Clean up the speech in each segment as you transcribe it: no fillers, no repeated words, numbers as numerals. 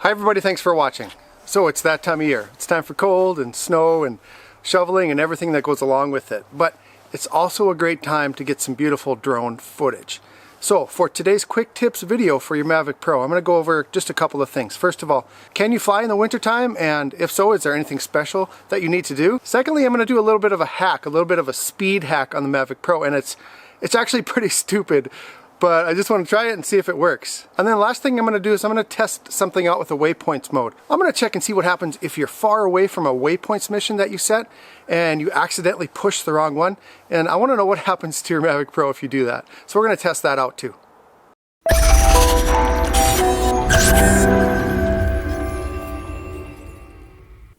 Hi everybody, thanks for watching. So it's that time of year. It's time for cold and snow and shoveling and everything that goes along with it. But it's also a great time to get some beautiful drone footage. So for today's quick tips video for your Mavic Pro, I'm going to go over just a couple of things. First of all, can you fly in the wintertime? And if so, is there anything special that you need to do? Secondly, I'm going to do a little bit of a hack, a little bit of a speed hack on the Mavic Pro, and it's actually pretty stupid, but I just want to try it and see if it works. And then the last thing I'm going to do is I'm going to test something out with the Waypoints mode. I'm going to check and see what happens if you're far away from a Waypoints mission that you set and you accidentally push the wrong one. And I want to know what happens to your Mavic Pro if you do that. So we're going to test that out too.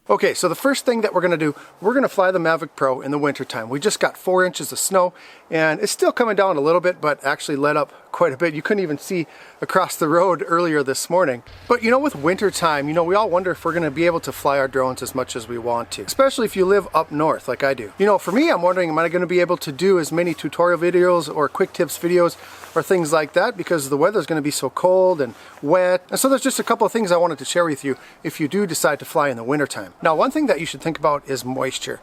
Okay, so the first thing that we're going to do, we're going to fly the Mavic Pro in the wintertime. We just got 4 inches of snow, and it's still coming down a little bit, but actually let up quite a bit. You couldn't even see across the road earlier this morning. But you know, with wintertime, we all wonder if we're going to be able to fly our drones as much as we want to, especially if you live up north like I do. For me, I'm wondering, am I going to be able to do as many tutorial videos or quick tips videos or things like that because the weather is going to be so cold and wet. And so there's just a couple of things I wanted to share with you if you do decide to fly in the wintertime. Now, one thing that you should think about is moisture.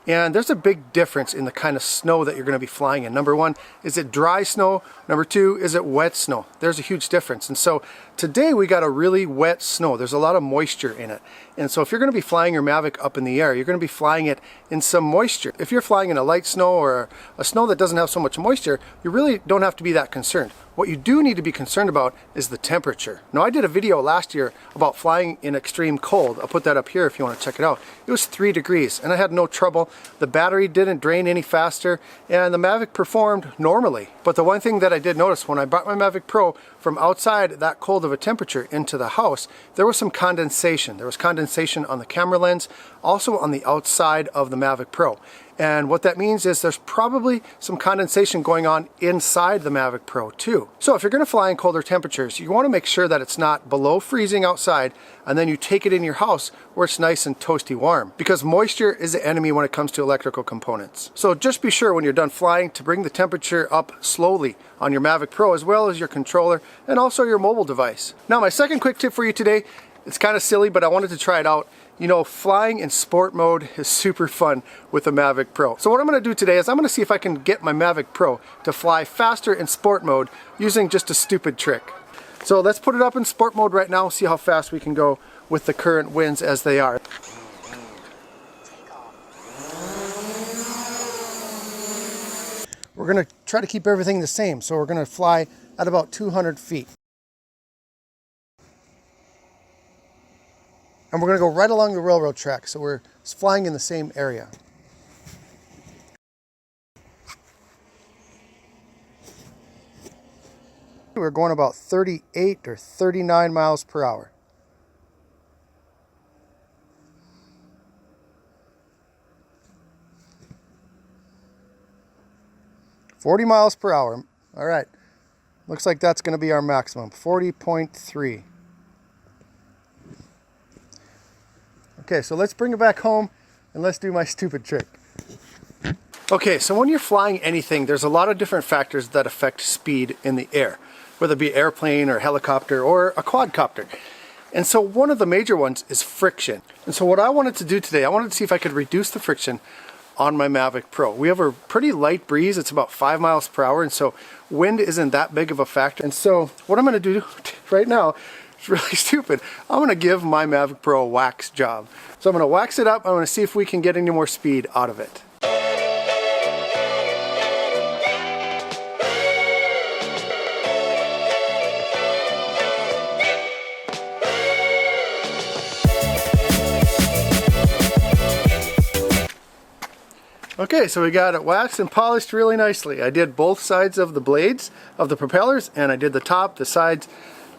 And there's a big difference in the kind of snow that you're going to be flying in. Number one, is it dry snow? Number two, is it wet snow? There's a huge difference. And so today we got a really wet snow. There's a lot of moisture in it. And so if you're going to be flying your Mavic up in the air, you're going to be flying it in some moisture. If you're flying in a light snow or a snow that doesn't have so much moisture, you really don't have to be that concerned. What you do need to be concerned about is the temperature. Now, I did a video last year about flying in extreme cold. I'll put that up here if you want to check it out. It was 3 degrees and I had no trouble. The battery didn't drain any faster and the Mavic performed normally. But the one thing that I did notice when I brought my Mavic Pro from outside that cold of a temperature into the house, there was some condensation. There was condensation on the camera lens, also on the outside of the Mavic Pro. And what that means is there's probably some condensation going on inside the Mavic Pro too. So if you're going to fly in colder temperatures, you want to make sure that it's not below freezing outside and then you take it in your house where it's nice and toasty warm, because moisture is the enemy when it comes to electrical components. So just be sure when you're done flying to bring the temperature up slowly on your Mavic Pro as well as your controller and also your mobile device. Now, my second quick tip for you today, it's kind of silly, but I wanted to try it out. Flying in sport mode is super fun with the Mavic Pro. So what I'm going to do today is I'm going to see if I can get my Mavic Pro to fly faster in sport mode using just a stupid trick. So let's put it up in sport mode right now, see how fast we can go with the current winds as they are. We're going to try to keep everything the same, so we're going to fly at about 200 feet. And we're going to go right along the railroad track, so we're flying in the same area. We're going about 38 or 39 miles per hour. $40 miles per hour. All right. Looks like that's going to be our maximum, 40.3. Okay, so let's bring it back home and let's do my stupid trick. Okay, so when you're flying anything, there's a lot of different factors that affect speed in the air, whether it be airplane or helicopter or a quadcopter. And so one of the major ones is friction. And so what I wanted to do today, I wanted to see if I could reduce the friction on my Mavic Pro. We have a pretty light breeze, it's about 5 miles per hour, and so wind isn't that big of a factor. And so what I'm going to do right now, it's really stupid. I'm going to give my Mavic Pro a wax job. So I'm going to wax it up. I'm going to see if we can get any more speed out of it. Okay, so we got it waxed and polished really nicely. I did both sides of the blades of the propellers, and I did the top, the sides,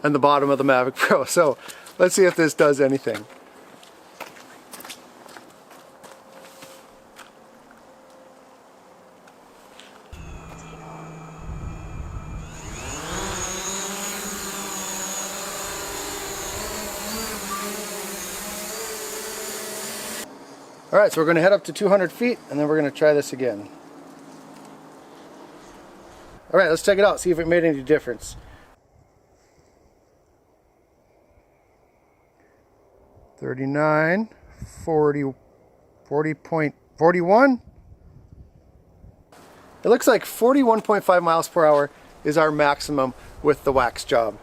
and the bottom of the Mavic Pro. So let's see if this does anything. Alright, so we're going to head up to 200 feet and then we're going to try this again. Alright, let's check it out, see if it made any difference. 39, 40, 40.41. It looks like 41.5 miles per hour is our maximum with the wax job.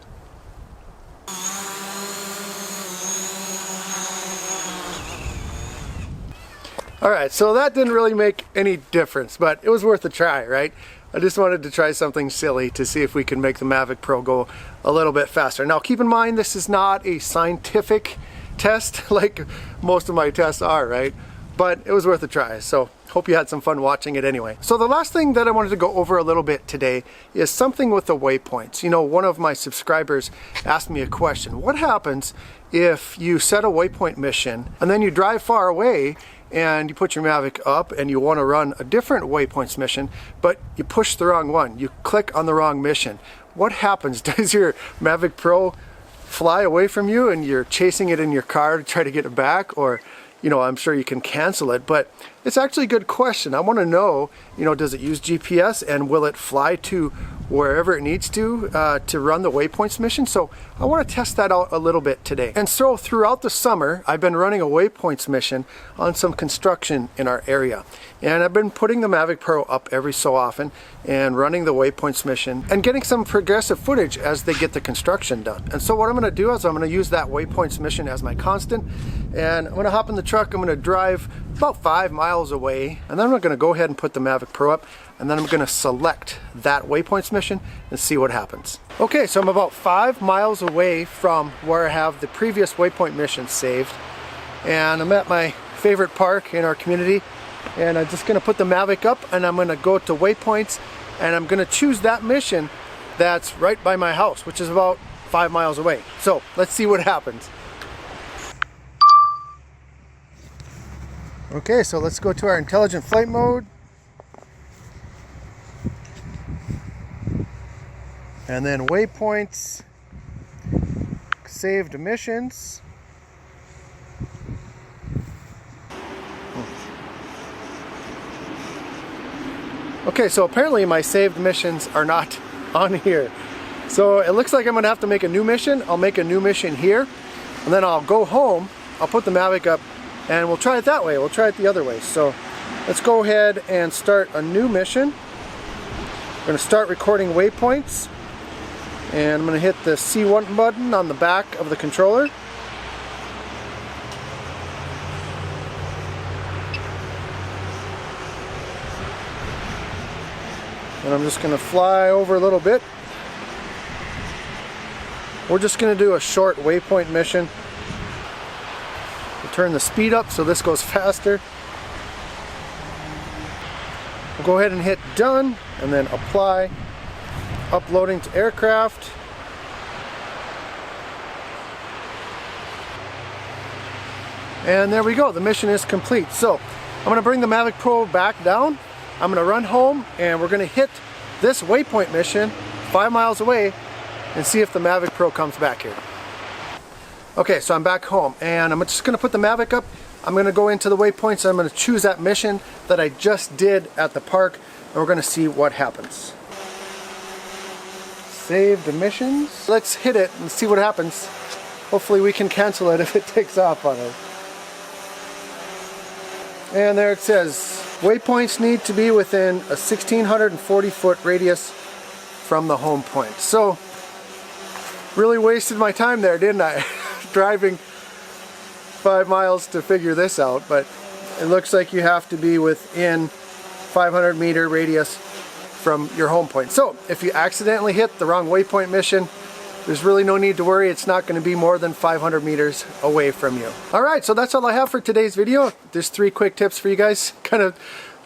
Alright, so that didn't really make any difference, but it was worth a try, right? I just wanted to try something silly to see if we can make the Mavic Pro go a little bit faster. Now keep in mind, this is not a scientific test like most of my tests are, right? But it was worth a try, so hope you had some fun watching it anyway. So the last thing that I wanted to go over a little bit today is something with the waypoints. You know, one of my subscribers asked me a question. What happens if you set a waypoint mission and then you drive far away and you put your Mavic up and you want to run a different waypoints mission, but you push the wrong one, you click on the wrong mission? What happens? Does your Mavic Pro fly away from you and you're chasing it in your car to try to get it back? Or, you know, I'm sure you can cancel it, but it's actually a good question. I want to know, you know, does it use GPS and will it fly to wherever it needs to run the waypoints mission? So I want to test that out a little bit today. And so throughout the summer, I've been running a waypoints mission on some construction in our area. And I've been putting the Mavic Pro up every so often and running the waypoints mission and getting some progressive footage as they get the construction done. And so what I'm going to do is I'm going to use that waypoints mission as my constant, and I'm going to hop in the truck. I'm going to drive about 5 miles away, and then I'm going to go ahead and put the Mavic Pro up, and then I'm going to select that waypoints mission and see what happens. Okay, so I'm about 5 miles away from where I have the previous waypoint mission saved, and I'm at my favorite park in our community, and I'm just going to put the Mavic up and I'm going to go to waypoints, and I'm going to choose that mission that's right by my house, which is about 5 miles away. So let's see what happens. Okay, so let's go to our intelligent flight mode. And then waypoints, saved missions. Okay, so apparently my saved missions are not on here. So it looks like I'm gonna have to make a new mission. I'll make a new mission here, and then I'll go home, I'll put the Mavic up, and we'll try it that way. We'll try it the other way. So let's go ahead and start a new mission. I'm gonna start recording waypoints, and I'm gonna hit the C1 button on the back of the controller. And I'm just going to fly over a little bit. We're just going to do a short waypoint mission. We'll turn the speed up so this goes faster. We'll go ahead and hit done and then apply. Uploading to aircraft. And there we go, the mission is complete. So I'm going to bring the Mavic Pro back down. I'm going to run home and we're going to hit this waypoint mission 5 miles away and see if the Mavic Pro comes back here. Okay, so I'm back home and I'm just going to put the Mavic up. I'm going to go into the waypoints. I'm going to choose that mission that I just did at the park, and we're going to see what happens. Save the missions. Let's hit it and see what happens. Hopefully we can cancel it if it takes off on us. And there it says, waypoints need to be within a 1,640 foot radius from the home point. So, really wasted my time there, didn't I? Driving 5 miles to figure this out, but it looks like you have to be within 500 meter radius from your home point. So, if you accidentally hit the wrong waypoint mission, there's really no need to worry. It's not going to be more than 500 meters away from you. Alright, so that's all I have for today's video. There's 3 quick tips for you guys. Kind of,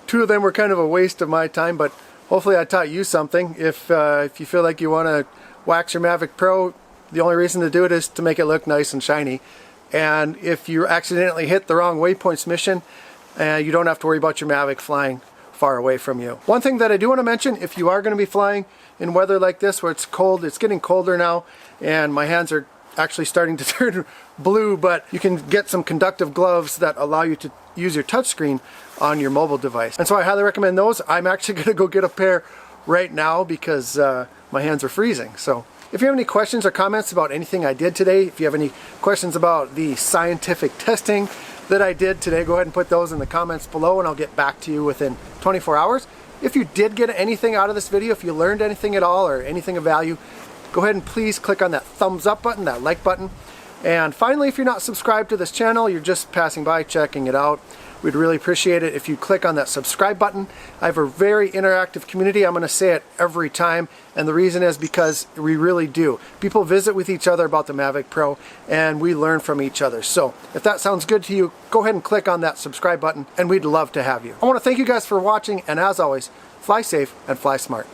2 of them were kind of a waste of my time, but hopefully I taught you something. If you feel like you want to wax your Mavic Pro, the only reason to do it is to make it look nice and shiny. And if you accidentally hit the wrong waypoints mission, you don't have to worry about your Mavic flying far away from you. One thing that I do want to mention, if you are going to be flying in weather like this where it's cold, it's getting colder now, and my hands are actually starting to turn blue, but you can get some conductive gloves that allow you to use your touchscreen on your mobile device. And so I highly recommend those. I'm actually going to go get a pair right now because my hands are freezing. So If you have any questions or comments about anything I did today, if you have any questions about the scientific testing that I did today, go ahead and put those in the comments below and I'll get back to you within 24 hours. If you did get anything out of this video, if you learned anything at all or anything of value, go ahead and please click on that thumbs up button, that like button. And finally, if you're not subscribed to this channel, you're just passing by, checking it out, we'd really appreciate it if you click on that subscribe button. I have a very interactive community. I'm going to say it every time, and the reason is because we really do. People visit with each other about the Mavic Pro, and we learn from each other. So if that sounds good to you, go ahead and click on that subscribe button, and we'd love to have you. I want to thank you guys for watching, and as always, fly safe and fly smart.